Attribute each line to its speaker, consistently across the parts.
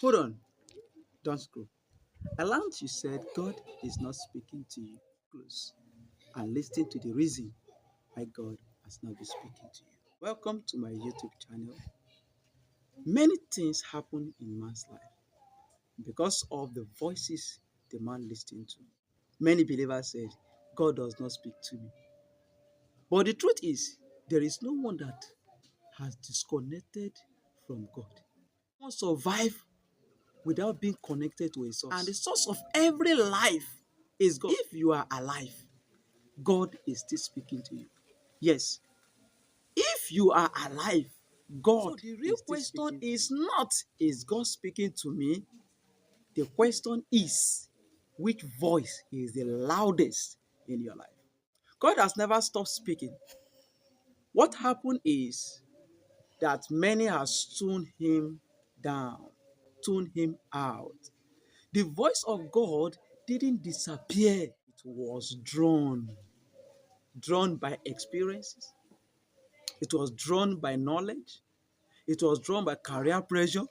Speaker 1: Hold on, don't scroll. Alant, you said God is not speaking to you. Close and listen to the reason why God has not been speaking to you. Welcome to my YouTube channel. Many things happen in man's life because of the voices the man listening to. Many believers said, God does not speak to me. But the truth is, there is no one that has disconnected from God. No one survive without being connected to a source. And the source of every life is God. If you are alive, God is still speaking to you. Yes. If you are alive, God. So the real question is not, is God speaking to me? The question is, which voice is the loudest in your life? God has never stopped speaking. What happened is that many have tuned him down, tuned him out. The voice of God didn't disappear. It was drawn by experiences. It was drawn by knowledge. It was drawn by career pressure,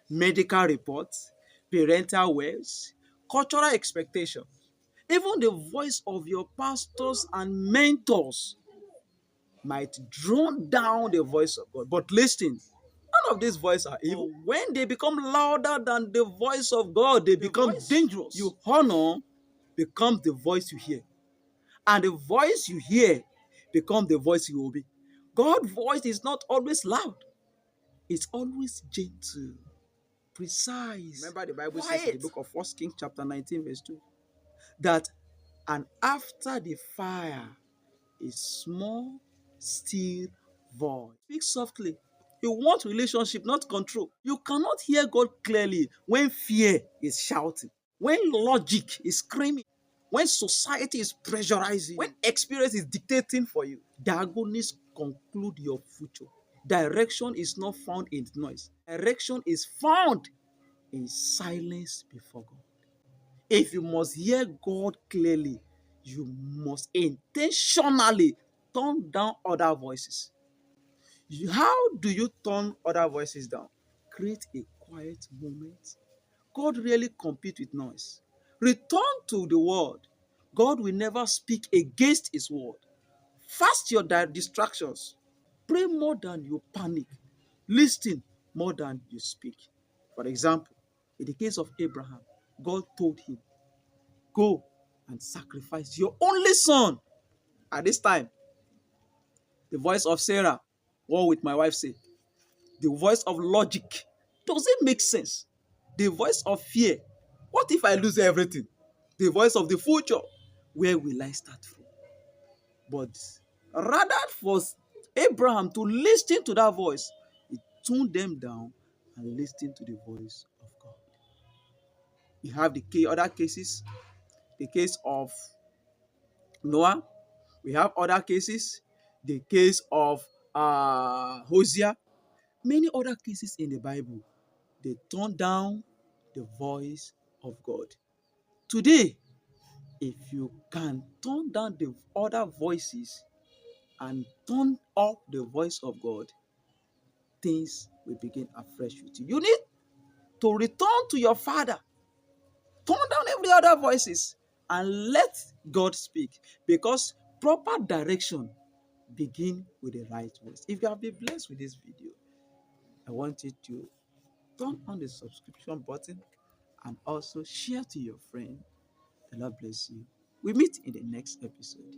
Speaker 1: medical reports, parental words, cultural expectations. Even the voice of your pastors and mentors might drown down the voice of God. But listen, none of these voices are evil. When they become louder than the voice of God, they become dangerous. You honor becomes the voice you hear. And the voice you hear becomes the voice you obey. God's voice is not always loud. It's always gentle, precise. Remember the Bible says in the book of 1 Kings chapter 19 verse 2 that and after the fire a small still voice. Speak softly. You want relationship, not control. You cannot hear God clearly when fear is shouting, when logic is screaming, when society is pressurizing, when experience is dictating for you. Diagonists conclude your future. Direction is not found in noise. Direction is found in silence before God. If you must hear God clearly, you must intentionally turn down other voices. How do you turn other voices down? Create a quiet moment. God really competes with noise. Return to the word. God will never speak against his word. Fast your distractions. Pray more than you panic. Listen more than you speak. For example, in the case of Abraham, God told him, go and sacrifice your only son. At this time, the voice of Sarah, what would my wife say? The voice of logic. Does it make sense? The voice of fear. What if I lose everything? The voice of the future. Where will I start from? But rather for Abraham to listen to that voice, he tuned them down and listened to the voice of God. You have the other cases, the case of Noah. We have other cases, the case of Hosea, many other cases in the Bible. They turn down the voice of God. Today, if you can turn down the other voices and turn up the voice of God, things will begin afresh with you. You need to return to your Father. Turn down every other voices and let God speak, because proper direction begin with the right voice. If you have been blessed with this video, I want you to turn on the subscription button and also share to your friend. The Lord bless you. We meet in the next episode.